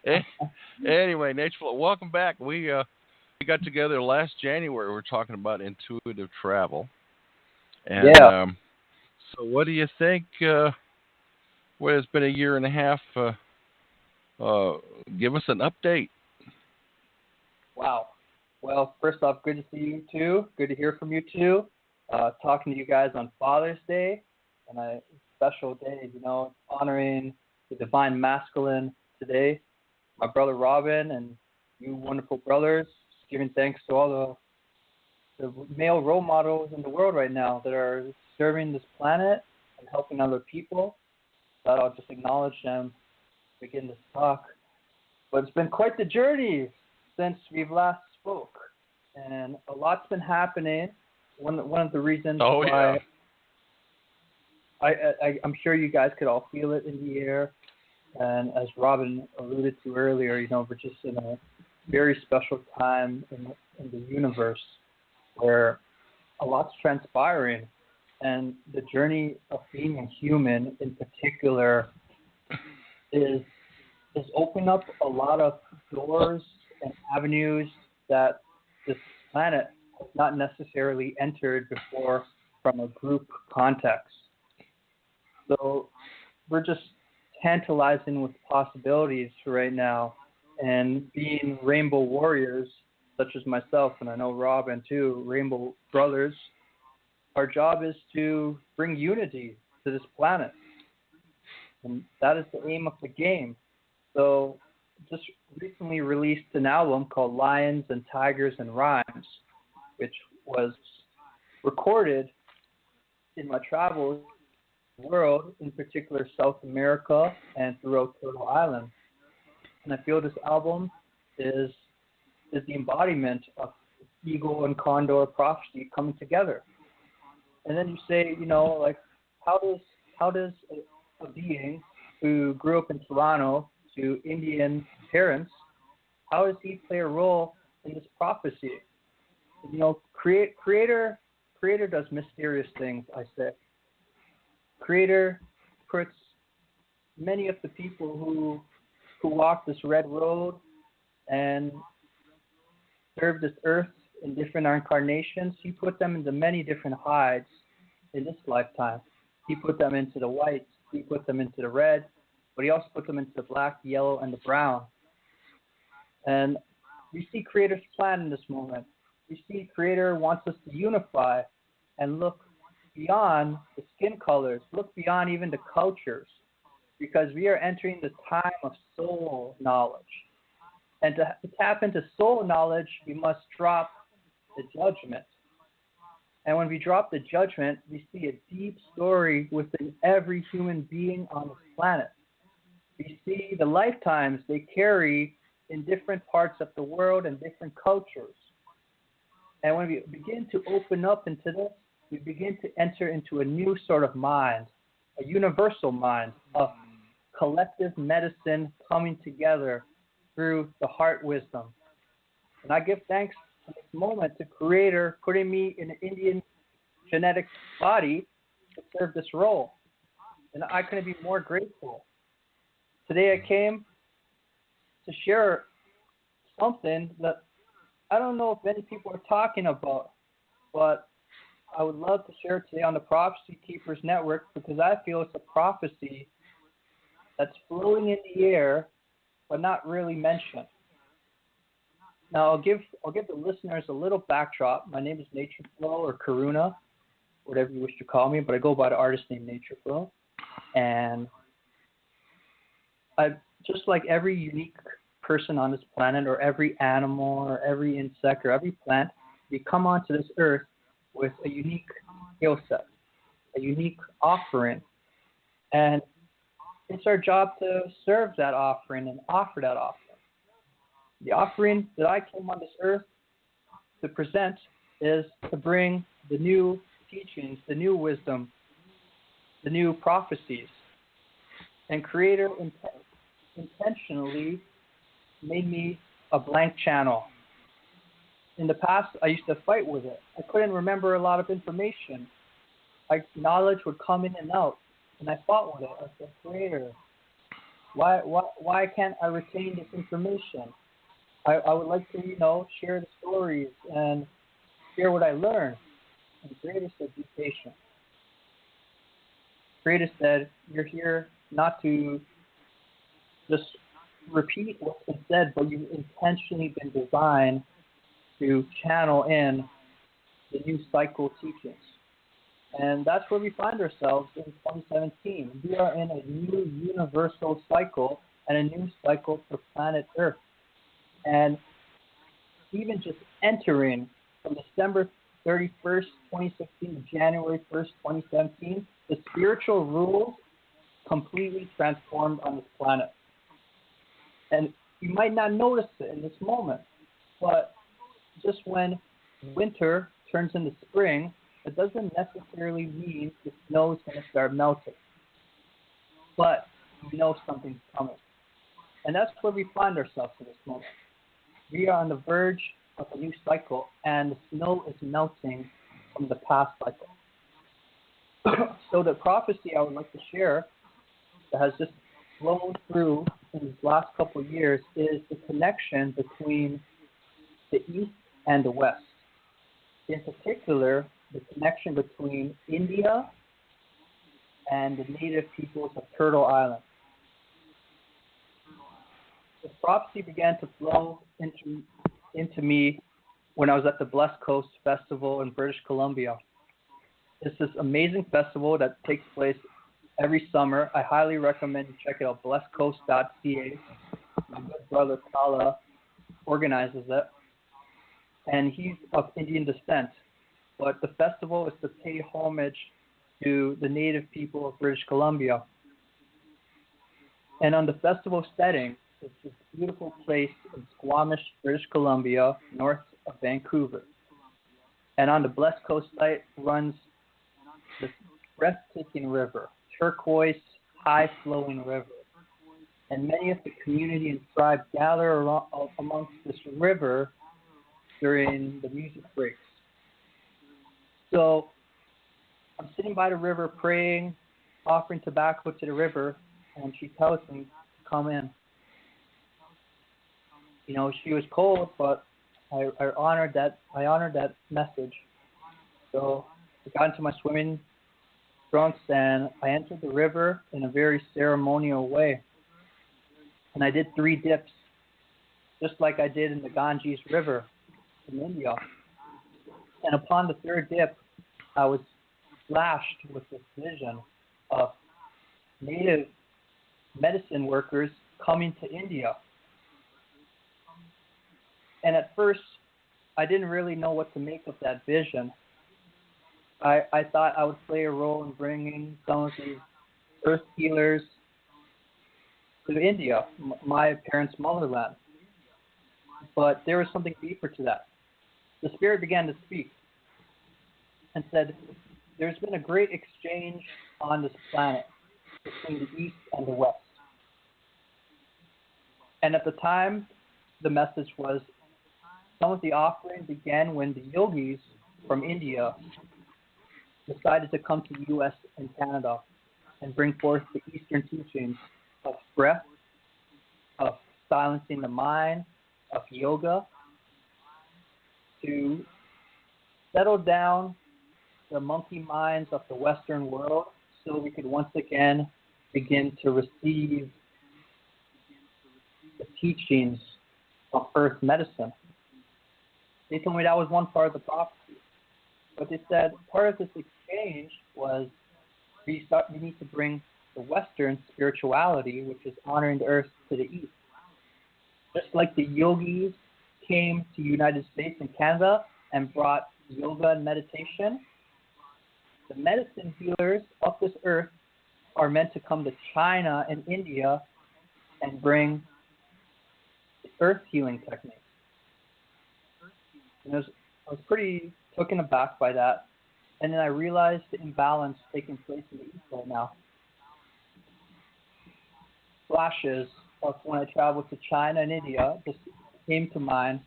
Eh, anyway, Nature Flow, welcome back. We got together last January. We were talking about intuitive travel, and Yeah. what do you think? Well, it's been a year and a half. Uh, give us an update. Wow. Well, first off, good to see you too. Good to hear from you too. Talking to you guys on Father's Day, and a special day, honoring the divine masculine today. My brother Robin and you wonderful brothers, giving thanks to all the male role models in the world right now that are serving this planet and helping other people. That I'll just acknowledge them, begin this talk. But it's been quite the journey since we've last spoke, and a lot's been happening. One of the reasons Oh yeah. why I'm sure you guys could all feel it in the air, and as Robin alluded to earlier, we're just in a very special time in the universe where a lot's transpiring, and the journey of being a human in particular is opening up a lot of doors and avenues that this planet has not necessarily entered before from a group context. So we're just tantalizing with possibilities right now, and being rainbow warriors such as myself, and I know Robin too, rainbow brothers, our job is to bring unity to this planet, and that is the aim of the game. So just recently released an album called Lions and Tigers and Rhymes, which was recorded in my travels world, in particular South America and throughout Turtle Island. And I feel this album is the embodiment of Eagle and Condor prophecy coming together. And then you say, like, how does a being who grew up in Toronto to Indian parents, how does he play a role in this prophecy? Creator does mysterious things, I say. Creator puts many of the people who walk this red road and serve this earth in different incarnations. He put them into many different hides in this lifetime. He put them into the white, he put them into the red, but he also put them into the black, the yellow, and the brown. And we see Creator's plan in this moment. We see Creator wants us to unify and look beyond the skin colors, look beyond even the cultures, because we are entering the time of soul knowledge. And to tap into soul knowledge, we must drop the judgment. And when we drop the judgment, we see a deep story within every human being on this planet. We see the lifetimes they carry in different parts of the world and different cultures. And when we begin to open up into this, we begin to enter into a new sort of mind, a universal mind of collective medicine coming together through the heart wisdom. And I give thanks in this moment to Creator putting me in an Indian genetic body to serve this role. And I couldn't be more grateful. Today I came to share something that I don't know if many people are talking about, but I would love to share it today on the Prophecy Keepers Network, because I feel it's a prophecy that's floating in the air but not really mentioned. Now I'll give the listeners a little backdrop. My name is Nature Flow, or Karuna, whatever you wish to call me, but I go by the artist name Nature Flow. And I, just like every unique person on this planet, or every animal, or every insect, or every plant, we come onto this earth with a unique skill set, a unique offering. And it's our job to serve that offering and offer that offering. The offering that I came on this earth to present is to bring the new teachings, the new wisdom, the new prophecies. And Creator intentionally made me a blank channel. In the past, I used to fight with it. I couldn't remember a lot of information. Knowledge would come in and out, and I fought with it. I said, Creator, Why can't I retain this information? I would like to, share the stories and share what I learned. And the creator said, be patient. The creator said, you're here not to just repeat what's been said, but you've intentionally been designed to channel in the new cycle teachings. And that's where we find ourselves in 2017. We are in a new universal cycle and a new cycle for planet Earth. And even just entering from December 31st, 2016 to January 1st, 2017, the spiritual rules completely transformed on this planet. And you might not notice it in this moment, but just when winter turns into spring, it doesn't necessarily mean the snow is going to start melting. But we know something's coming. And that's where we find ourselves in this moment. We are on the verge of a new cycle, and the snow is melting from the past cycle. So the prophecy I would like to share that has just flown through in these last couple of years is the connection between the East and the West. In particular, the connection between India and the native peoples of Turtle Island. The prophecy began to flow into me when I was at the Blessed Coast Festival in British Columbia. It's this amazing festival that takes place every summer. I highly recommend you check it out, blessedcoast.ca. My good brother Kala organizes it, and he's of Indian descent. But the festival is to pay homage to the native people of British Columbia. And on the festival setting, it's this beautiful place in Squamish, British Columbia, north of Vancouver. And on the Blessed Coast site runs this breathtaking river, turquoise, high-flowing river. And many of the community and tribe gather amongst this river during the music breaks. So I'm sitting by the river praying, offering tobacco to the river, and she tells me to come in. She was cold, but I honored that message. So I got into my swimming trunks and I entered the river in a very ceremonial way. And I did 3 dips, just like I did in the Ganges River in India. And upon the 3rd dip, I was flashed with this vision of native medicine workers coming to India. And at first, I didn't really know what to make of that vision. I thought I would play a role in bringing some of these earth healers to India, my parents' motherland. But there was something deeper to that. The Spirit began to speak and said, there's been a great exchange on this planet between the East and the West. And at the time, the message was, some of the offering began when the yogis from India decided to come to the U.S. and Canada and bring forth the Eastern teachings of breath, of silencing the mind, of yoga, to settle down the monkey minds of the Western world so we could once again begin to receive the teachings of earth medicine. They told me that was one part of the prophecy. But they said part of this exchange was we need to bring the Western spirituality, which is honoring the earth, to the East. Just like the yogis came to the United States and Canada and brought yoga and meditation, the medicine healers of this earth are meant to come to China and India and bring earth healing techniques. And I was pretty taken aback by that. And then I realized the imbalance taking place in the East right now. Flashes of when I traveled to China and India just came to mind,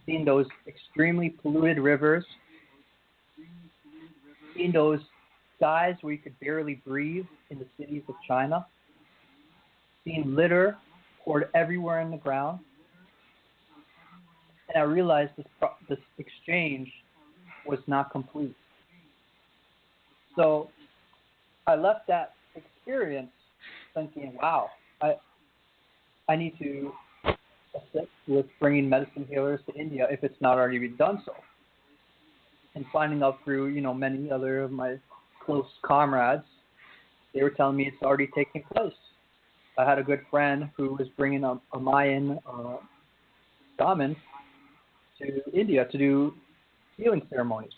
seeing those extremely polluted rivers, seeing those skies where you could barely breathe in the cities of China, seen litter poured everywhere in the ground, and I realized this exchange was not complete. So I left that experience thinking, wow, I need to assist with bringing medicine healers to India if it's not already been done so. And finding out through, many other of my close comrades, they were telling me it's already taking place. I had a good friend who was bringing a Mayan shaman to India to do healing ceremonies.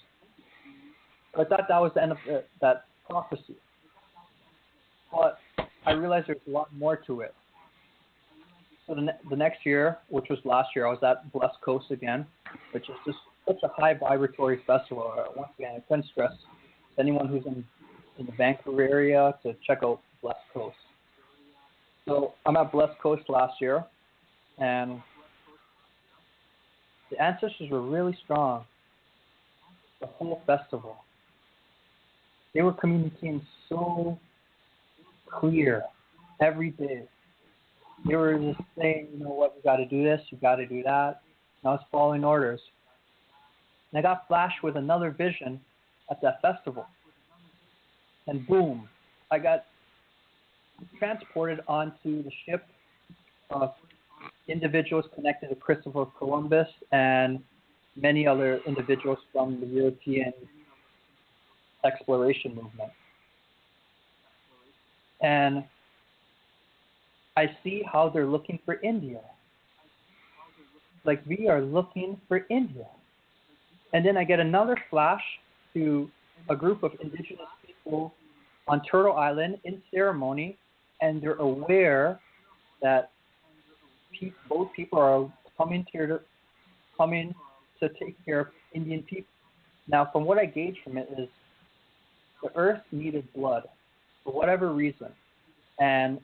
I thought that was the end of that prophecy. But I realized there's a lot more to it. So the next year, which was last year, I was at Blessed Coast again, which is just such a high vibratory festival. Once again, I couldn't stress to anyone who's in the Vancouver area to check out Blessed Coast. So I'm at Blessed Coast last year, and the ancestors were really strong. The whole festival. They were communicating so clear every day. They were just saying, you know what, we got to do this, you got to do that. And I was following orders. And I got flashed with another vision at that festival. And boom, I got transported onto the ship of individuals connected to Christopher Columbus and many other individuals from the European exploration movement. And I see how they're looking for India. Like, we are looking for India. And then I get another flash to a group of indigenous people on Turtle Island in ceremony, and they're aware that both people are coming to take care of Indian people. Now, from what I gauge from it is the earth needed blood for whatever reason. And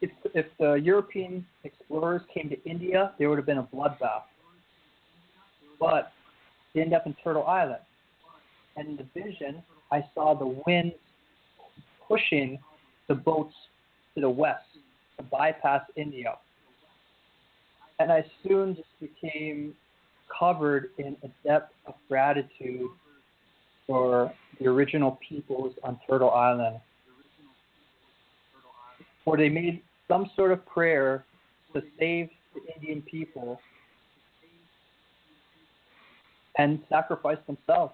if the European explorers came to India, there would have been a bloodbath. But they ended up in Turtle Island. And in the vision, I saw the wind pushing the boats to the west to bypass India. And I soon just became covered in a depth of gratitude for the original peoples on Turtle Island, where they made some sort of prayer to save the Indian people and sacrifice themselves.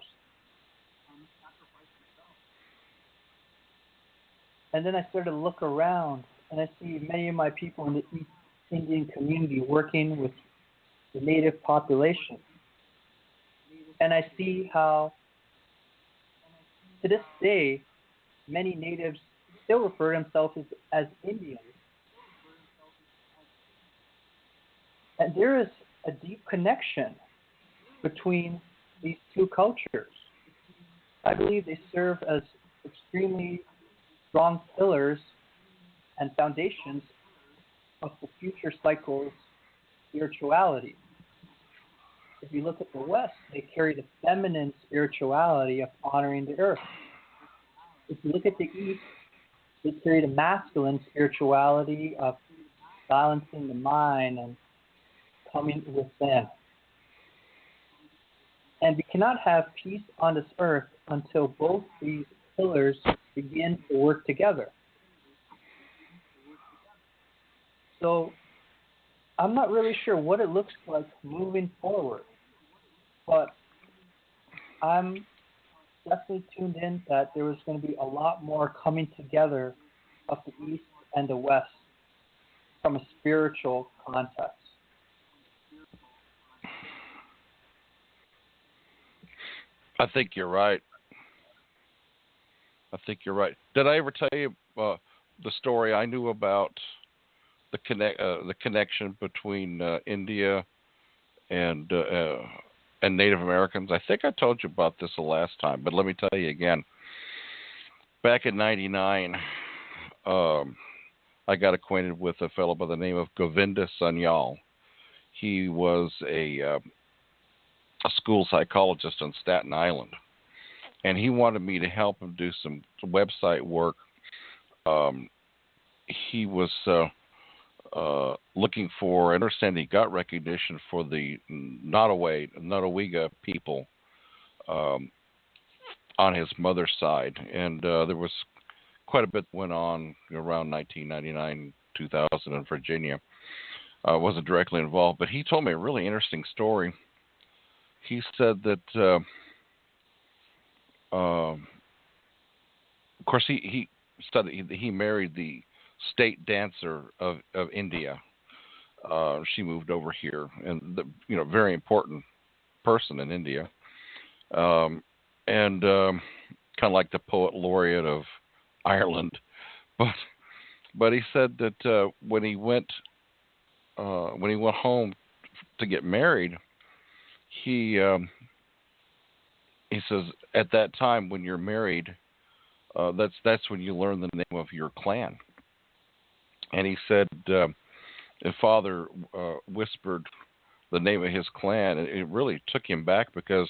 And then I started to look around, and I see many of my people in the East Indian community working with the native population. And I see how, to this day, many natives still refer to themselves as Indians. And there is a deep connection between these two cultures. I believe they serve as extremely strong pillars and foundations of the future cycle's spirituality. If you look at the West, they carry the feminine spirituality of honoring the earth. If you look at the East, they carry the masculine spirituality of balancing the mind and coming within. And we cannot have peace on this earth until both these pillars begin to work together. So I'm not really sure what it looks like moving forward, but I'm definitely tuned in that there was going to be a lot more coming together of the East and the West from a spiritual context. I think you're right. Did I ever tell you the story I knew about the connection between India and Native Americans? I think I told you about this the last time, but let me tell you again. Back in '99, I got acquainted with a fellow by the name of Govinda Sanyal. He was a school psychologist on Staten Island, and he wanted me to help him do some website work he was looking for. I understand he got recognition for the Nottawiga people um, on his mother's side, and there was quite a bit that went on around 1999, 2000 in Virginia. Wasn't directly involved, but he told me a really interesting story. He said that, of course, he married the state dancer of India. She moved over here, and very important person in India, and kind of like the poet laureate of Ireland. But he said that when he went home to get married, he he says at that time when you're married, that's when you learn the name of your clan. And he said his father whispered the name of his clan, and it really took him back because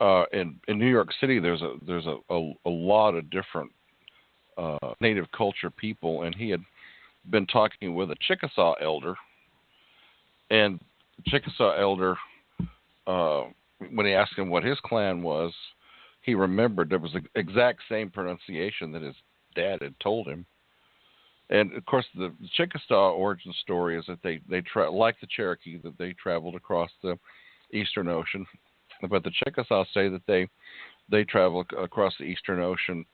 in New York City there's a lot of different native culture people, and he had been talking with a Chickasaw elder, and the Chickasaw elder, when he asked him what his clan was, he remembered there was the exact same pronunciation that his dad had told him. And of course, the Chickasaw origin story is that they like the Cherokee, that they traveled across the Eastern Ocean, but the Chickasaw say that they travel across the Eastern Ocean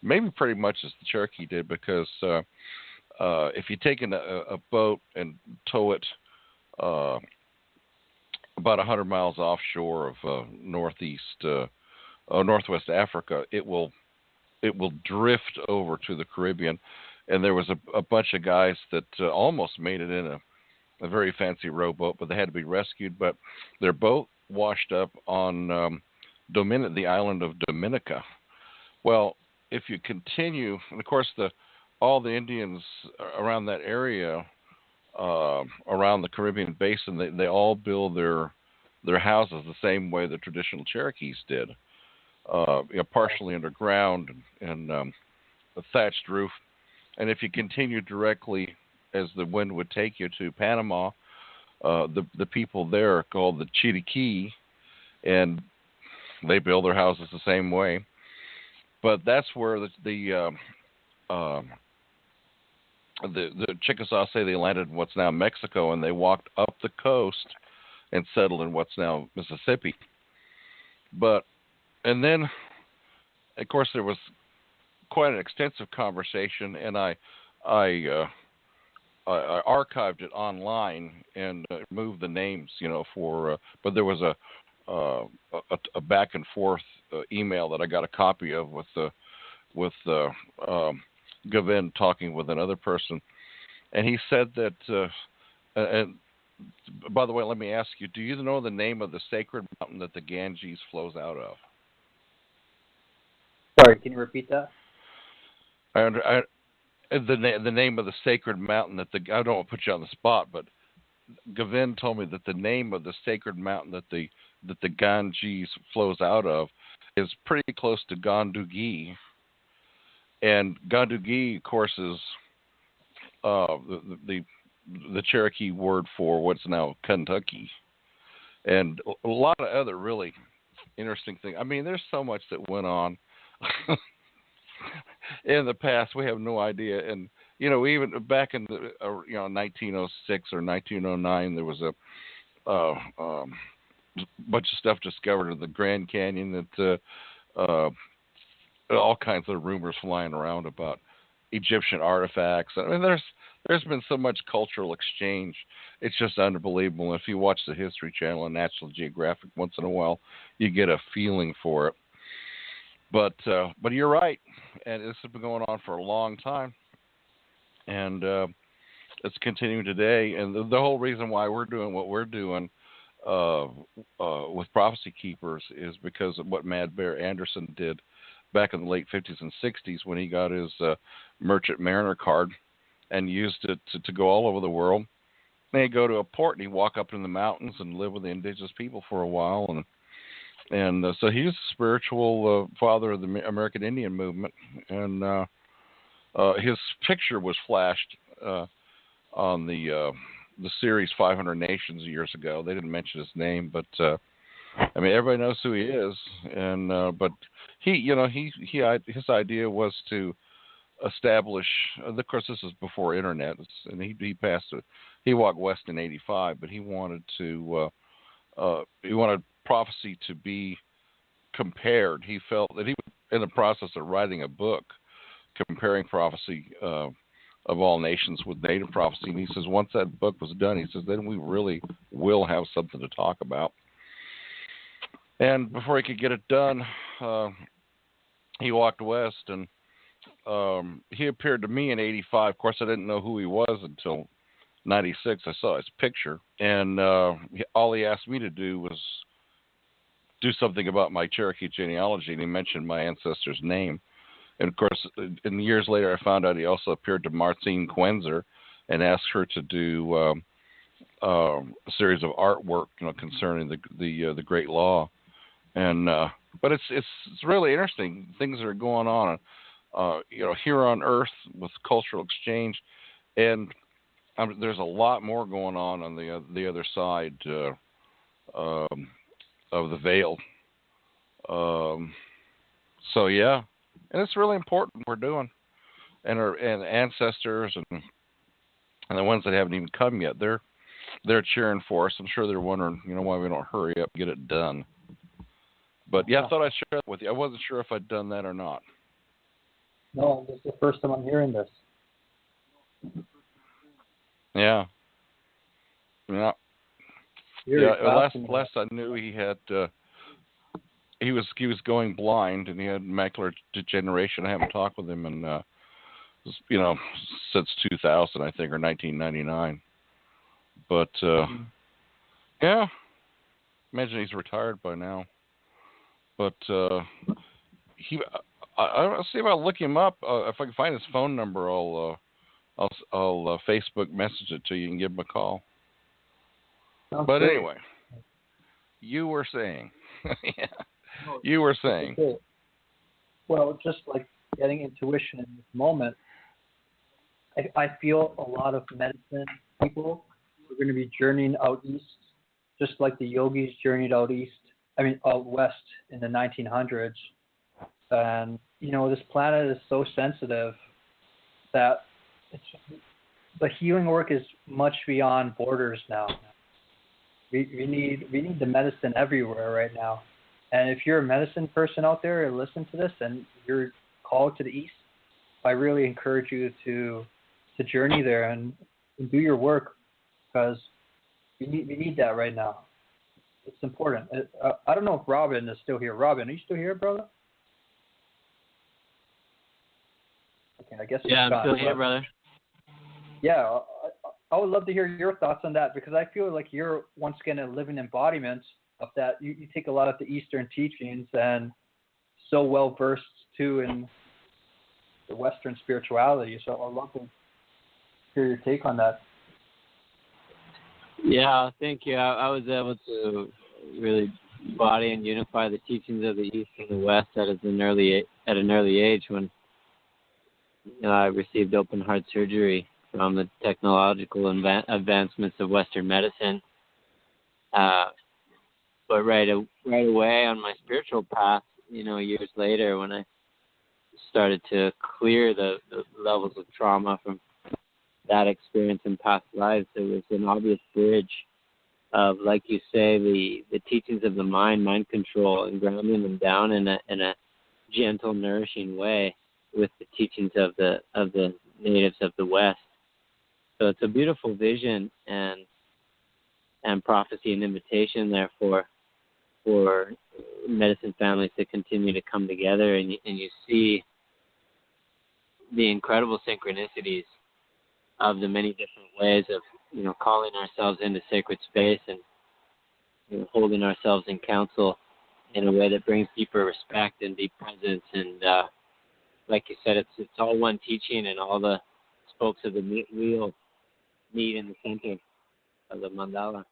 maybe pretty much as the Cherokee did, because if you take a boat and tow it about 100 miles offshore of northwest Africa, it will drift over to the Caribbean. And there was a bunch of guys that almost made it in a very fancy rowboat, but they had to be rescued. But their boat washed up on the island of Dominica. Well, if you continue, and of course all the Indians around that area, around the Caribbean basin, they all build their houses the same way the traditional Cherokees did, partially underground and a thatched roof. And if you continue directly as the wind would take you to Panama, the people there are called the Chiriquí, and they build their houses the same way. But that's where the Chickasaw say they landed in what's now Mexico, and they walked up the coast and settled in what's now Mississippi. And then, of course, there was quite an extensive conversation, and I archived it online and moved the names, but there was a back and forth email that I got a copy of with Gavin talking with another person, and he said that. And by the way, let me ask you: do you know the name of the sacred mountain that the Ganges flows out of? Sorry, can you repeat that? The name of the sacred mountain I don't want to put you on the spot, but Gavin told me that the name of the sacred mountain that the Ganges flows out of is pretty close to Gandugui, and Gandugui, of course, is the Cherokee word for what's now Kentucky, and a lot of other really interesting things. I mean, there's so much that went on in the past. We have no idea, and even back in the 1906 or 1909, there was a bunch of stuff discovered in the Grand Canyon that all kinds of rumors flying around about Egyptian artifacts. I mean, there's been so much cultural exchange. It's just unbelievable. If you watch the History Channel and National Geographic once in a while, you get a feeling for it. But you're right, and this has been going on for a long time, and it's continuing today. And the whole reason why we're doing what we're doing with Prophecy Keepers is because of what Mad Bear Anderson did back in the late 50s and 60s when he got his Merchant Mariner card and used it to go all over the world. And he'd go to a port and he'd walk up in the mountains and live with the indigenous people for a while. And so he was the spiritual father of the American Indian movement. And his picture was flashed on the series 500 Nations years ago. They didn't mention his name, but I mean everybody knows who he is. And but his idea was to establish. Of course, this is before internet, and he passed it. He walked west in '85, but he wanted prophecy to be compared. He felt that he was in the process of writing a book comparing prophecy of all nations with native prophecy. And he says once that book was done, he says then we really will have something to talk about. And before he could get it done, he walked west, and he appeared to me in '85. Of course, I didn't know who he was until '96. I saw his picture, and all he asked me to do was do something about my Cherokee genealogy, and he mentioned my ancestor's name. And of course, in years later, I found out he also appeared to Martine Quenzer and asked her to do a series of artwork, concerning the Great Law. And but it's really interesting things that are going on, here on Earth with cultural exchange, and there's a lot more going on the other side of the veil. So yeah, and it's really important what we're doing, and our ancestors and the ones that haven't even come yet, they're cheering for us. I'm sure they're wondering, why we don't hurry up and get it done. But yeah, I thought I'd share that with you. I wasn't sure if I'd done that or not. No, this is the first time I'm hearing this. Yeah. Yeah. Last I knew, he had he was going blind, and he had macular degeneration. I haven't talked with him in since 2000, I think, or 1999. But yeah, imagine he's retired by now. But I'll see if I look him up. If I can find his phone number, I'll Facebook message it to you and give him a call. Sounds but great. Anyway, you were saying, yeah, you were saying. Okay. Well, just like getting intuition in this moment, I feel a lot of medicine people are going to be journeying out east, just like the yogis journeyed out west in the 1900s. And, this planet is so sensitive that the healing work is much beyond borders now. We need the medicine everywhere right now. And if you're a medicine person out there and listen to this and you're called to the east, I really encourage you to journey there and do your work, because we need that right now. It's important. I don't know if Robin is still here. Robin, are you still here, brother? Okay, I guess. Yeah, I'm still here, brother. Yeah, I would love to hear your thoughts on that, because I feel like you're once again a living embodiment of that. You take a lot of the Eastern teachings and so well versed too in the Western spirituality. So I'd love to hear your take on that. Yeah, thank you. I was able to really embody and unify the teachings of the East and the West at an early age when I received open heart surgery from the technological advancements of Western medicine. But right away on my spiritual path, years later, when I started to clear the levels of trauma from that experience in past lives, there was an obvious bridge of, like you say, the teachings of the mind control, and grounding them down in a gentle, nourishing way with the teachings of the natives of the West. So it's a beautiful vision and prophecy and invitation there for medicine families to continue to come together, and you see the incredible synchronicities of the many different ways of calling ourselves into sacred space and holding ourselves in counsel in a way that brings deeper respect and deep presence. And like you said, it's all one teaching, and all the spokes of the wheel meet in the center of the mandala.